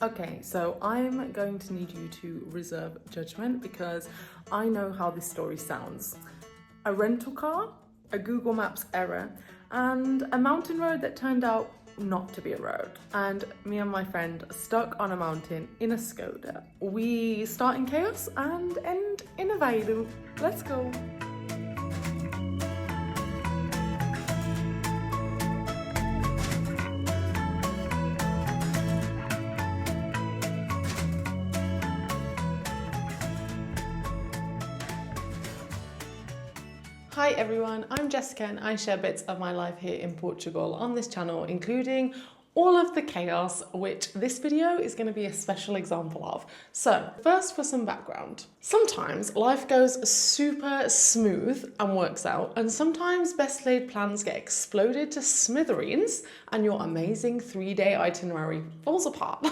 Okay, so I'm going to need you to reserve judgment because I know how this story sounds. A rental car, a Google Maps error, and a mountain road that turned out not to be a road. And me and my friend are stuck on a mountain in a Skoda. We start in chaos and end in Aveiro. Let's go. Hi everyone, I'm Jessica and I share bits of my life here in Portugal on this channel, including all of the chaos, which this video is going to be a special example of. So first, for some background. Sometimes life goes super smooth and works out, and sometimes best laid plans get exploded to smithereens and your amazing 3-day itinerary falls apart.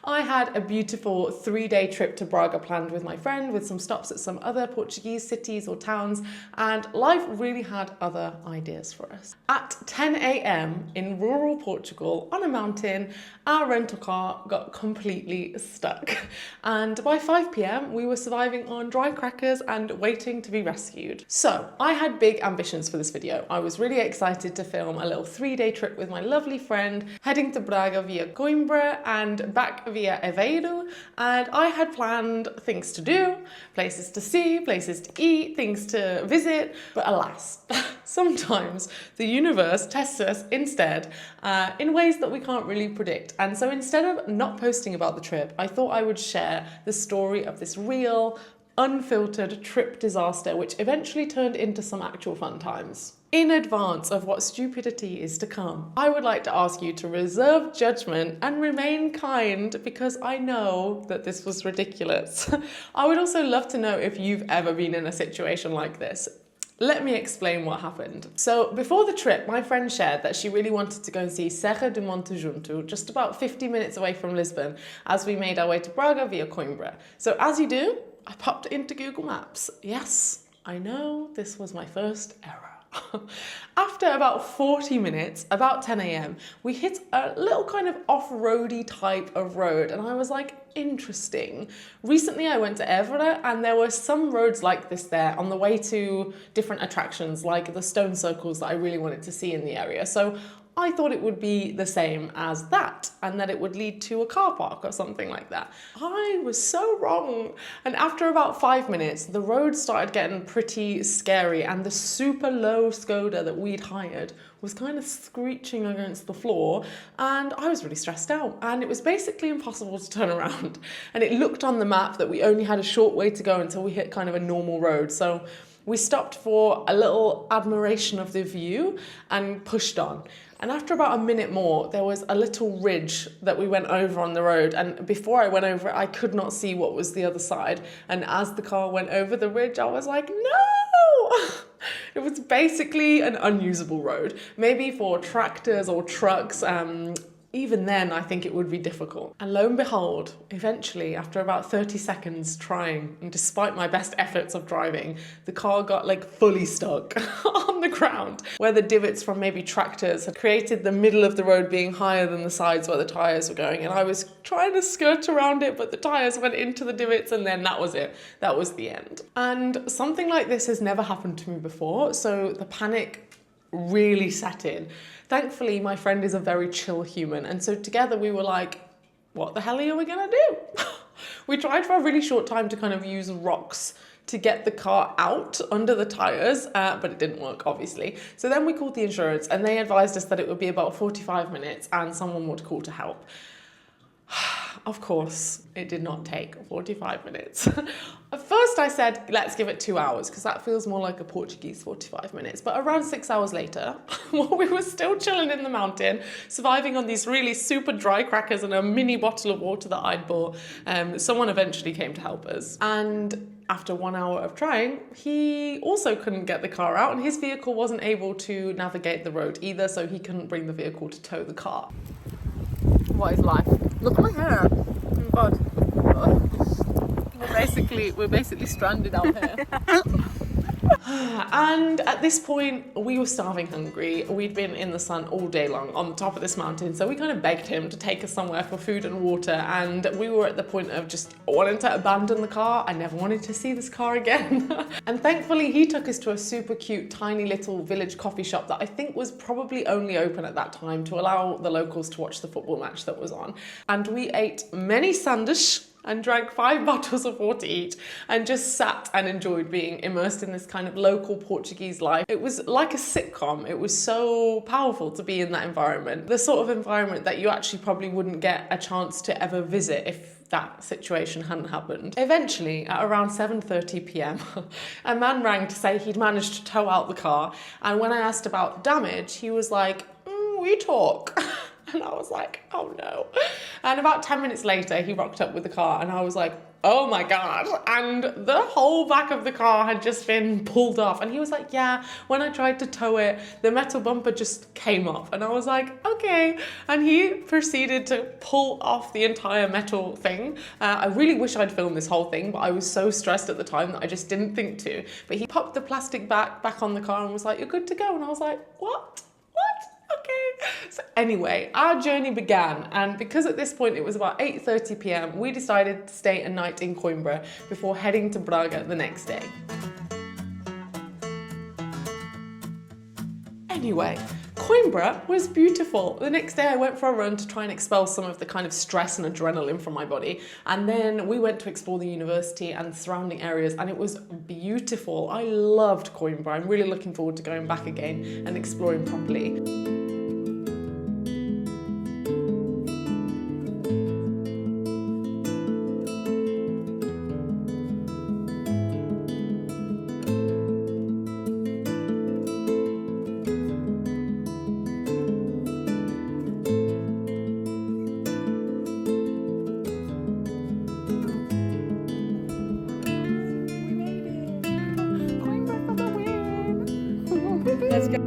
I had a beautiful 3-day trip to Braga planned with my friend, with some stops at some other Portuguese cities or towns, and life really had other ideas for us. At 10 a.m. in rural Portugal, on a mountain, our rental car got completely stuck. And by 5 p.m, we were surviving on dry crackers and waiting to be rescued. So I had big ambitions for this video. I was really excited to film a little 3-day trip with my lovely friend, heading to Braga via Coimbra and back via Aveiro. And I had planned things to do, places to see, places to eat, things to visit. But alas, sometimes the universe tests us instead in ways that we can't really predict. And so instead of not posting about the trip, I thought I would share the story of this real, unfiltered trip disaster, which eventually turned into some actual fun times. In advance of what stupidity is to come, I would like to ask you to reserve judgment and remain kind, because I know that this was ridiculous. I would also love to know if you've ever been in a situation like this. Let me explain what happened. So before the trip, my friend shared that she really wanted to go and see Serra do Monte Junto, just about 50 minutes away from Lisbon, as we made our way to Braga via Coimbra. So as you do, I popped into Google Maps. Yes, I know this was my first error. After about 40 minutes, about 10 a.m, we hit a little kind of off-roady type of road, and I was like, interesting. Recently I went to Aveiro and there were some roads like this there on the way to different attractions like the stone circles that I really wanted to see in the area. So I thought it would be the same as that, and that it would lead to a car park or something like that. I was so wrong. And after about 5 minutes, the road started getting pretty scary, and the super low Skoda that we'd hired was kind of screeching against the floor, and I was really stressed out, and it was basically impossible to turn around. And it looked on the map that we only had a short way to go until we hit kind of a normal road. So we stopped for a little admiration of the view and pushed on. And after about a minute more, there was a little ridge that we went over on the road. And before I went over it, I could not see what was the other side. And as the car went over the ridge, I was like, no! It was basically an unusable road, maybe for tractors or trucks. Even then, I think it would be difficult. And lo and behold, eventually, after about 30 seconds trying, and despite my best efforts of driving, the car got like fully stuck on the ground, where the divots from maybe tractors had created the middle of the road being higher than the sides where the tires were going. And I was trying to skirt around it, but the tires went into the divots, and then that was it. That was the end. And something like this has never happened to me before, so the panic really set in. Thankfully, my friend is a very chill human, and so together we were like, what the hell are we gonna do? We tried for a really short time to kind of use rocks to get the car out under the tires, but it didn't work, obviously. So then we called the insurance, and they advised us that it would be about 45 minutes and someone would call to help. Of course, it did not take 45 minutes. At first I said, let's give it 2 hours, because that feels more like a Portuguese 45 minutes. But around 6 hours later, while we were still chilling in the mountain, surviving on these really super dry crackers and a mini bottle of water that I'd bought, someone eventually came to help us. And after 1 hour of trying, he also couldn't get the car out, and his vehicle wasn't able to navigate the road either, so he couldn't bring the vehicle to tow the car. What is life? Look at my hair. Oh God. Oh. We're basically stranded out here. And at this point, we were starving hungry. We'd been in the sun all day long on the top of this mountain, so we kind of begged him to take us somewhere for food and water, and we were at the point of just wanting to abandon the car. I never wanted to see this car again. And thankfully, he took us to a super cute, tiny little village coffee shop that I think was probably only open at that time to allow the locals to watch the football match that was on. And we ate many sanduíches and drank 5 bottles of water each and just sat and enjoyed being immersed in this kind of local Portuguese life. It was like a sitcom. It was so powerful to be in that environment. The sort of environment that you actually probably wouldn't get a chance to ever visit if that situation hadn't happened. Eventually, at around 7:30 p.m, a man rang to say he'd managed to tow out the car, and when I asked about damage, he was like, we talk. And I was like, oh no. And about 10 minutes later, he rocked up with the car and I was like, oh my God. And the whole back of the car had just been pulled off. And he was like, yeah, when I tried to tow it, the metal bumper just came off. And I was like, okay. And he proceeded to pull off the entire metal thing. I really wish I'd filmed this whole thing, but I was so stressed at the time that I just didn't think to. But he popped the plastic back on the car and was like, you're good to go. And I was like, what? Okay. So anyway, our journey began, and because at this point it was about 8:30 p.m, we decided to stay a night in Coimbra before heading to Braga the next day. Anyway, Coimbra was beautiful. The next day I went for a run to try and expel some of the kind of stress and adrenaline from my body, and then we went to explore the university and the surrounding areas, and it was beautiful. I loved Coimbra. I'm really looking forward to going back again and exploring properly. Let's go.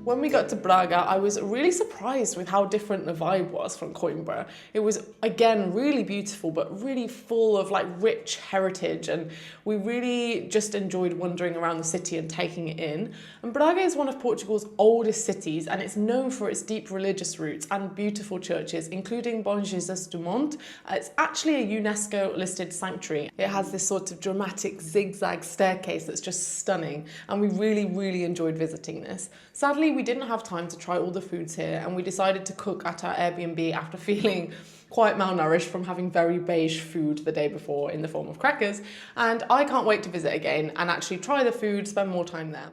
When we got to Braga, I was really surprised with how different the vibe was from Coimbra. It was, again, really beautiful, but really full of like rich heritage, and we really just enjoyed wandering around the city and taking it in. And Braga is one of Portugal's oldest cities, and it's known for its deep religious roots and beautiful churches, including Bom Jesus do Monte. It's actually a UNESCO-listed sanctuary. It has this sort of dramatic zigzag staircase that's just stunning, and we really enjoyed visiting this. Sadly, we didn't have time to try all the foods here, and we decided to cook at our Airbnb after feeling quite malnourished from having very beige food the day before in the form of crackers. And I can't wait to visit again and actually try the food, spend more time there.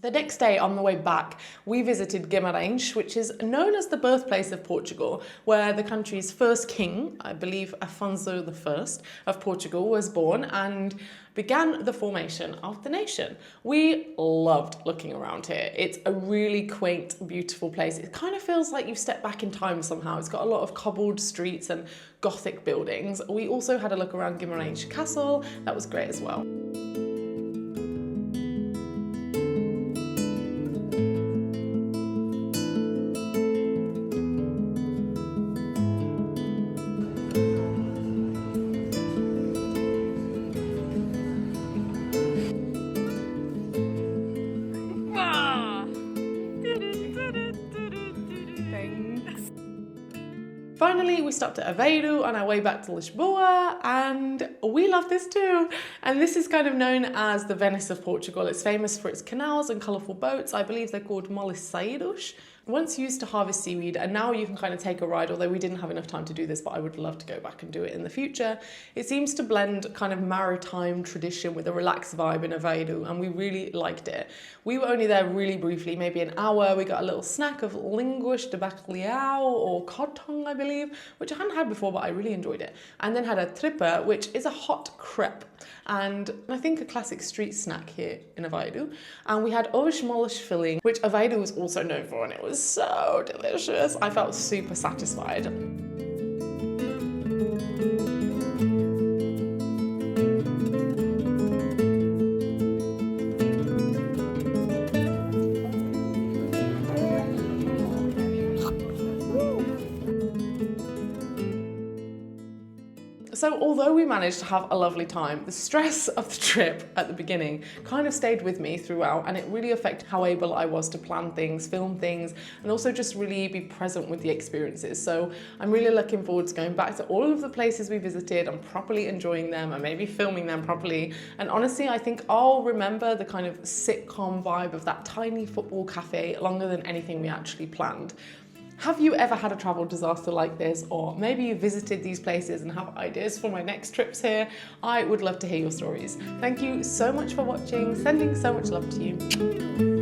The next day on the way back, we visited Guimarães, which is known as the birthplace of Portugal, where the country's first king, I believe Afonso I of Portugal, was born and began the formation of the nation. We loved looking around here. It's a really quaint, beautiful place. It kind of feels like you've stepped back in time somehow. It's got a lot of cobbled streets and Gothic buildings. We also had a look around Guimarães Castle. That was great as well. Finally, we stopped at Aveiro on our way back to Lisboa, and we love this too. And this is kind of known as the Venice of Portugal. It's famous for its canals and colourful boats. I believe they're called moliceiros. Once used to harvest seaweed, and now you can kind of take a ride, although we didn't have enough time to do this, but I would love to go back and do it in the future. It seems to blend kind of maritime tradition with a relaxed vibe in Aveiro, and we really liked it. We were only there really briefly, maybe an hour. We got a little snack of linguiça de bacalhau or cod tongue, I believe, which I hadn't had before, but I really enjoyed it. And then had a tripa, which is a hot crepe, and I think a classic street snack here in Aveiro. And we had ovos moles filling, which Aveiro is also known for, and it was so delicious. I felt super satisfied. So although we managed to have a lovely time, the stress of the trip at the beginning kind of stayed with me throughout, and it really affected how able I was to plan things, film things, and also just really be present with the experiences. So I'm really looking forward to going back to all of the places we visited and properly enjoying them and maybe filming them properly. And honestly, I think I'll remember the kind of sitcom vibe of that tiny football cafe longer than anything we actually planned. Have you ever had a travel disaster like this, or maybe you visited these places and have ideas for my next trips here? I would love to hear your stories. Thank you so much for watching, sending so much love to you.